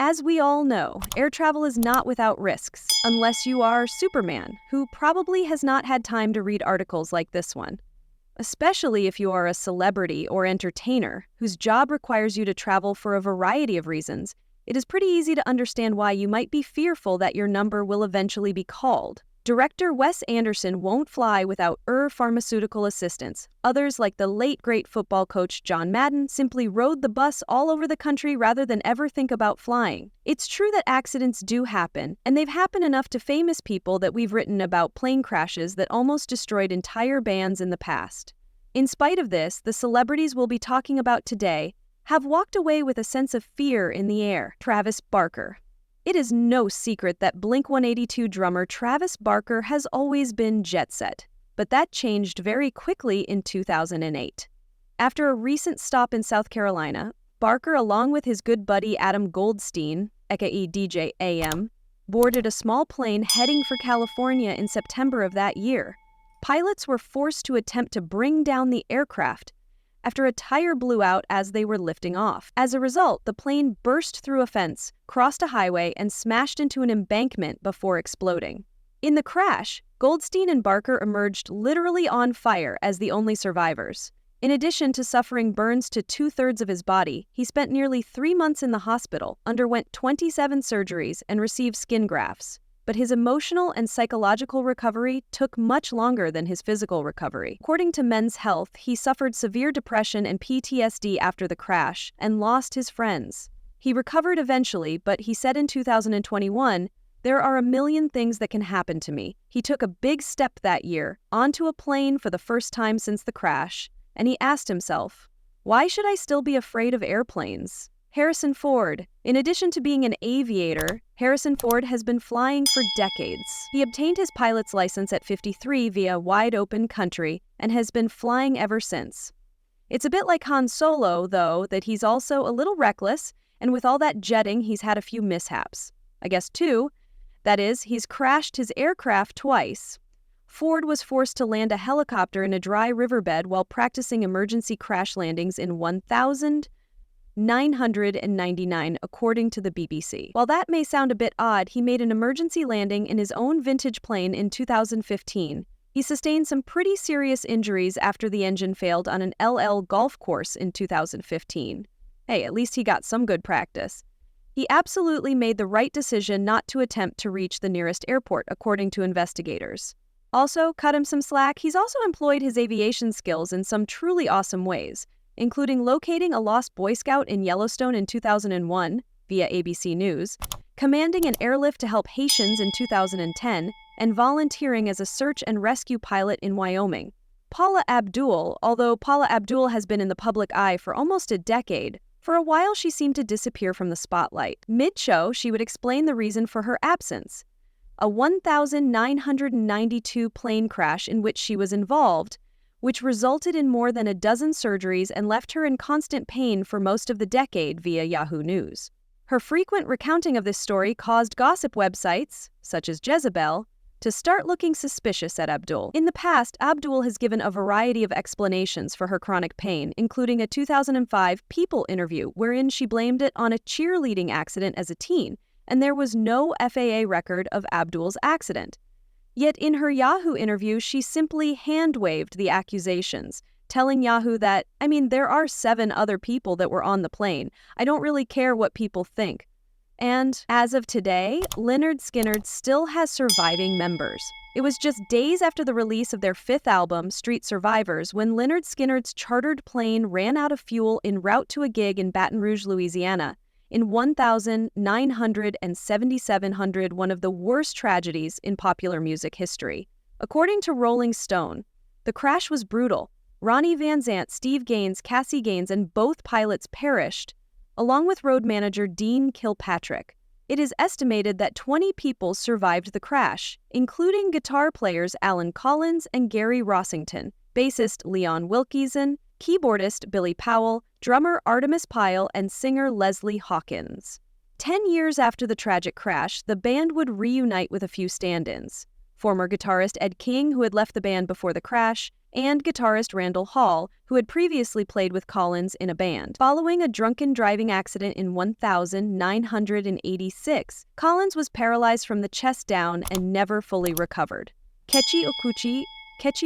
As we all know, air travel is not without risks, unless you are Superman, who probably has not had time to read articles like this one. Especially if you are a celebrity or entertainer whose job requires you to travel for a variety of reasons, it is pretty easy to understand why you might be fearful that your number will eventually be called. Director Wes Anderson won't fly without pharmaceutical assistance. Others, like the late great football coach John Madden, simply rode the bus all over the country rather than ever think about flying. It's true that accidents do happen, and they've happened enough to famous people that we've written about plane crashes that almost destroyed entire bands in the past. In spite of this, the celebrities we'll be talking about today have walked away with a sense of fear in the air. Travis Barker. It is no secret that Blink-182 drummer Travis Barker has always been jet set, but that changed very quickly in 2008. After a recent stop in South Carolina, Barker, along with his good buddy Adam Goldstein, aka DJ AM, boarded a small plane heading for California in September of that year. Pilots were forced to attempt to bring down the aircraft after a tire blew out as they were lifting off. As a result, the plane burst through a fence, crossed a highway, and smashed into an embankment before exploding. In the crash, Goldstein and Barker emerged literally on fire as the only survivors. In addition to suffering burns to 2/3 of his body, he spent nearly 3 months in the hospital, underwent 27 surgeries, and received skin grafts. But his emotional and psychological recovery took much longer than his physical recovery. According to Men's Health, he suffered severe depression and PTSD after the crash and lost his friends. He recovered eventually, but he said in 2021, "There are a million things that can happen to me." He took a big step that year, onto a plane for the first time since the crash, and he asked himself, "Why should I still be afraid of airplanes?" Harrison Ford. In addition to being an aviator, Harrison Ford has been flying for decades. He obtained his pilot's license at 53 via Wide Open Country and has been flying ever since. It's a bit like Han Solo, though, that he's also a little reckless, and with all that jetting, he's had a few mishaps. I guess 2. That is, he's crashed his aircraft twice. Ford was forced to land a helicopter in a dry riverbed while practicing emergency crash landings in 1999, according to the BBC. While that may sound a bit odd, he made an emergency landing in his own vintage plane in 2015. He sustained some pretty serious injuries after the engine failed on an LL golf course in 2015. Hey, at least he got some good practice. He absolutely made the right decision not to attempt to reach the nearest airport, according to investigators. Also, cut him some slack, he's also employed his aviation skills in some truly awesome ways, including locating a lost Boy Scout in Yellowstone in 2001 via ABC News, commanding an airlift to help Haitians in 2010, and volunteering as a search and rescue pilot in Wyoming. Paula Abdul, although Paula Abdul has been in the public eye for almost a decade, for a while she seemed to disappear from the spotlight. Mid-show, she would explain the reason for her absence: a 1,992 plane crash in which she was involved, which resulted in more than a dozen surgeries and left her in constant pain for most of the decade via Yahoo News. Her frequent recounting of this story caused gossip websites, such as Jezebel, to start looking suspicious at Abdul. In the past, Abdul has given a variety of explanations for her chronic pain, including a 2005 People interview wherein she blamed it on a cheerleading accident as a teen, and there was no FAA record of Abdul's accident. Yet in her Yahoo interview, she simply hand-waved the accusations, telling Yahoo that, there are 7 other people that were on the plane. I don't really care what people think. And as of today, Lynyrd Skynyrd still has surviving members. It was just days after the release of their 5th album, Street Survivors, when Lynyrd Skynyrd's chartered plane ran out of fuel en route to a gig in Baton Rouge, Louisiana, in 1977, one of the worst tragedies in popular music history. According to Rolling Stone, the crash was brutal. Ronnie Van Zant, Steve Gaines, Cassie Gaines, and both pilots perished, along with road manager Dean Kilpatrick. It is estimated that 20 people survived the crash, including guitar players Alan Collins and Gary Rossington, bassist Leon Wilkeson, keyboardist Billy Powell, drummer Artemis Pyle, and singer Leslie Hawkins. 10 years after the tragic crash, the band would reunite with a few stand-ins. Former guitarist Ed King, who had left the band before the crash, and guitarist Randall Hall, who had previously played with Collins in a band. Following a drunken driving accident in 1986, Collins was paralyzed from the chest down and never fully recovered. Kechi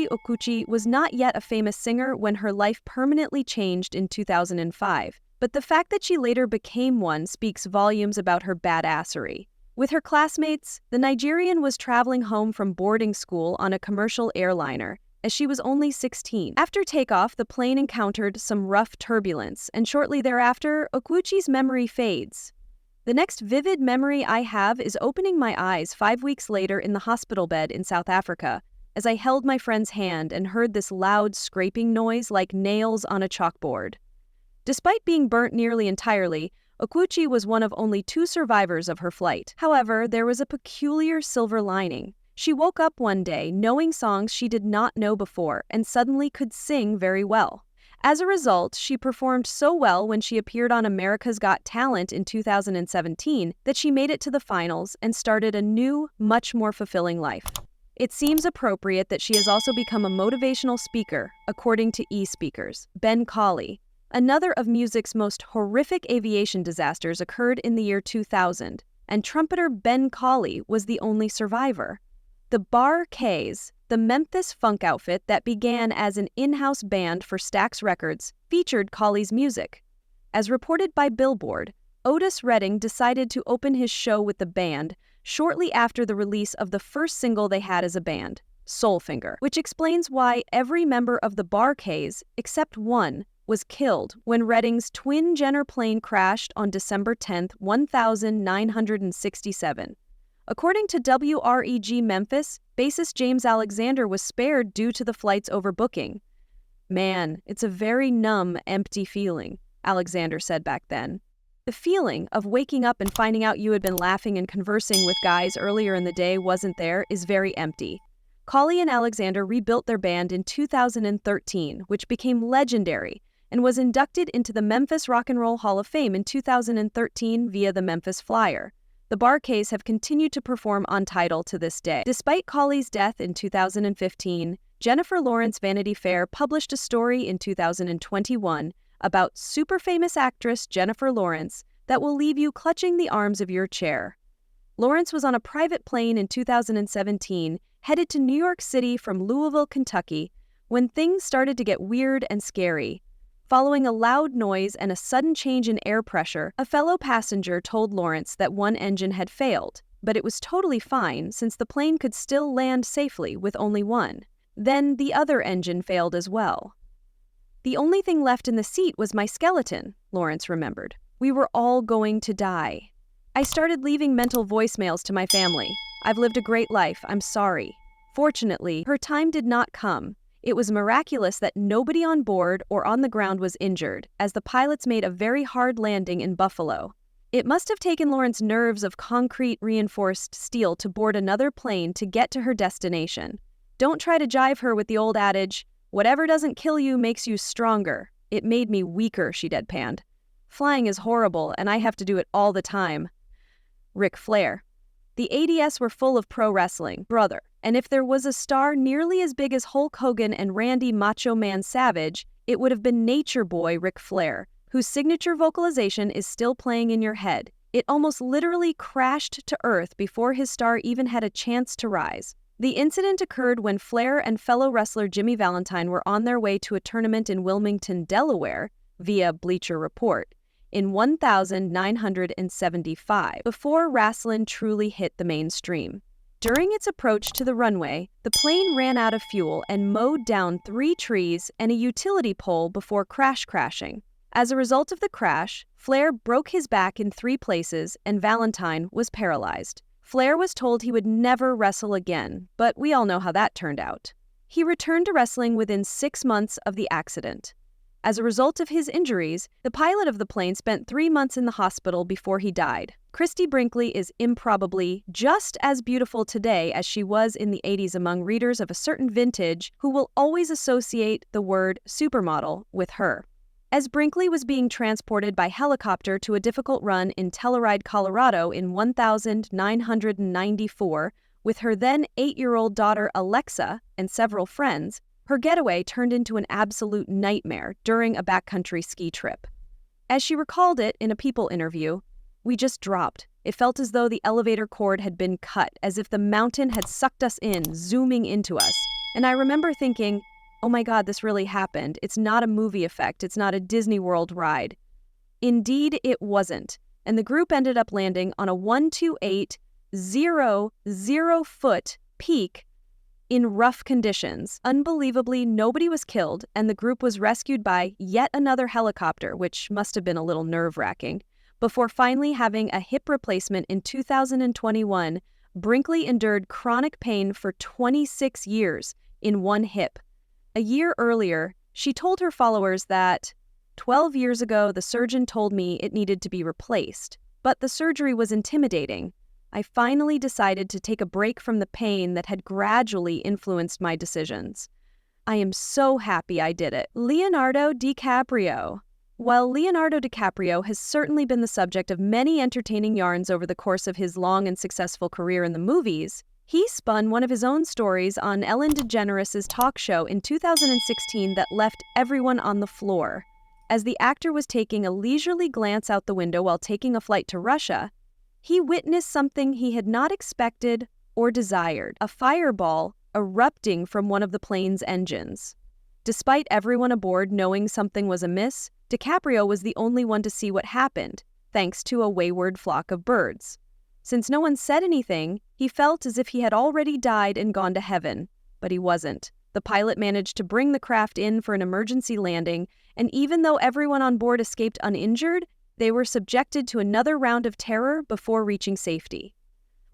Okuchi was not yet a famous singer when her life permanently changed in 2005, but the fact that she later became one speaks volumes about her badassery. With her classmates, the Nigerian was traveling home from boarding school on a commercial airliner, as she was only 16. After takeoff, the plane encountered some rough turbulence, and shortly thereafter, Okuchi's memory fades. The next vivid memory I have is opening my eyes 5 weeks later in the hospital bed in South Africa, as I held my friend's hand and heard this loud scraping noise like nails on a chalkboard. Despite being burnt nearly entirely, Okuchi was one of only 2 survivors of her flight. However, there was a peculiar silver lining. She woke up one day knowing songs she did not know before and suddenly could sing very well. As a result, she performed so well when she appeared on America's Got Talent in 2017 that she made it to the finals and started a new, much more fulfilling life. It seems appropriate that she has also become a motivational speaker, according to eSpeakers. Ben Colley. Another of music's most horrific aviation disasters occurred in the year 2000, and trumpeter Ben Colley was the only survivor. The Bar K's, the Memphis funk outfit that began as an in-house band for Stax Records, featured Colley's music. As reported by Billboard, Otis Redding decided to open his show with the band shortly after the release of the first single they had as a band, Soulfinger, which explains why every member of the Bar K's, except one, was killed when Redding's twin Jenner plane crashed on December 10, 1967. According to WREG Memphis, bassist James Alexander was spared due to the flight's overbooking. "Man, it's a very numb, empty feeling," Alexander said back then. The feeling of waking up and finding out you had been laughing and conversing with guys earlier in the day wasn't there is very empty. Colley and Alexander rebuilt their band in 2013, which became legendary, and was inducted into the Memphis Rock and Roll Hall of Fame in 2013 via the Memphis Flyer. The Bar K's have continued to perform on Tidal to this day. Despite Colley's death in 2015, Jennifer Lawrence Vanity Fair published a story in 2021 about super-famous actress Jennifer Lawrence that will leave you clutching the arms of your chair. Lawrence was on a private plane in 2017, headed to New York City from Louisville, Kentucky, when things started to get weird and scary. Following a loud noise and a sudden change in air pressure, a fellow passenger told Lawrence that one engine had failed, but it was totally fine since the plane could still land safely with only one. Then the other engine failed as well. "The only thing left in the seat was my skeleton," Lawrence remembered. "We were all going to die. I started leaving mental voicemails to my family. I've lived a great life, I'm sorry." Fortunately, her time did not come. It was miraculous that nobody on board or on the ground was injured, as the pilots made a very hard landing in Buffalo. It must have taken Lawrence nerves of concrete-reinforced steel to board another plane to get to her destination. Don't try to jive her with the old adage, "Whatever doesn't kill you makes you stronger." "It made me weaker," she deadpanned. "Flying is horrible, and I have to do it all the time." Ric Flair. The ADS were full of pro wrestling, brother, and if there was a star nearly as big as Hulk Hogan and Randy Macho Man Savage, it would have been Nature Boy Ric Flair, whose signature vocalization is still playing in your head. It almost literally crashed to earth before his star even had a chance to rise. The incident occurred when Flair and fellow wrestler Jimmy Valentine were on their way to a tournament in Wilmington, Delaware, via Bleacher Report, in 1975, before wrestling truly hit the mainstream. During its approach to the runway, the plane ran out of fuel and mowed down 3 trees and a utility pole before crashing. As a result of the crash, Flair broke his back in 3 places and Valentine was paralyzed. Flair was told he would never wrestle again, but we all know how that turned out. He returned to wrestling within 6 months of the accident. As a result of his injuries, the pilot of the plane spent 3 months in the hospital before he died. Christy Brinkley is improbably just as beautiful today as she was in the 80s among readers of a certain vintage who will always associate the word supermodel with her. As Brinkley was being transported by helicopter to a difficult run in Telluride, Colorado in 1994, with her then 8-year-old daughter Alexa and several friends, Her getaway turned into an absolute nightmare during a backcountry ski trip. As she recalled it in a People interview, "We just dropped. It felt as though the elevator cord had been cut, as if the mountain had sucked us in, zooming into us. And I remember thinking, oh my God, this really happened. It's not a movie effect. It's not a Disney World ride." Indeed, it wasn't. And the group ended up landing on a 128,000-foot peak in rough conditions. Unbelievably, nobody was killed, and the group was rescued by yet another helicopter, which must have been a little nerve-wracking, before finally having a hip replacement in 2021. Brinkley endured chronic pain for 26 years in one hip. A year earlier, she told her followers that, 12 years ago, the surgeon told me it needed to be replaced, but the surgery was intimidating. I finally decided to take a break from the pain that had gradually influenced my decisions. I am so happy I did it. Leonardo DiCaprio. While Leonardo DiCaprio has certainly been the subject of many entertaining yarns over the course of his long and successful career in the movies, he spun one of his own stories on Ellen DeGeneres' talk show in 2016 that left everyone on the floor. As the actor was taking a leisurely glance out the window while taking a flight to Russia, he witnessed something he had not expected or desired: a fireball erupting from one of the plane's engines. Despite everyone aboard knowing something was amiss, DiCaprio was the only one to see what happened, thanks to a wayward flock of birds. Since no one said anything, he felt as if he had already died and gone to heaven, but he wasn't. The pilot managed to bring the craft in for an emergency landing, and even though everyone on board escaped uninjured, they were subjected to another round of terror before reaching safety.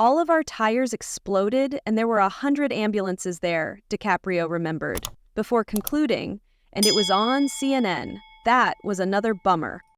"All of our tires exploded, and there were 100 ambulances there," DiCaprio remembered, before concluding, "and it was on CNN. That was another bummer."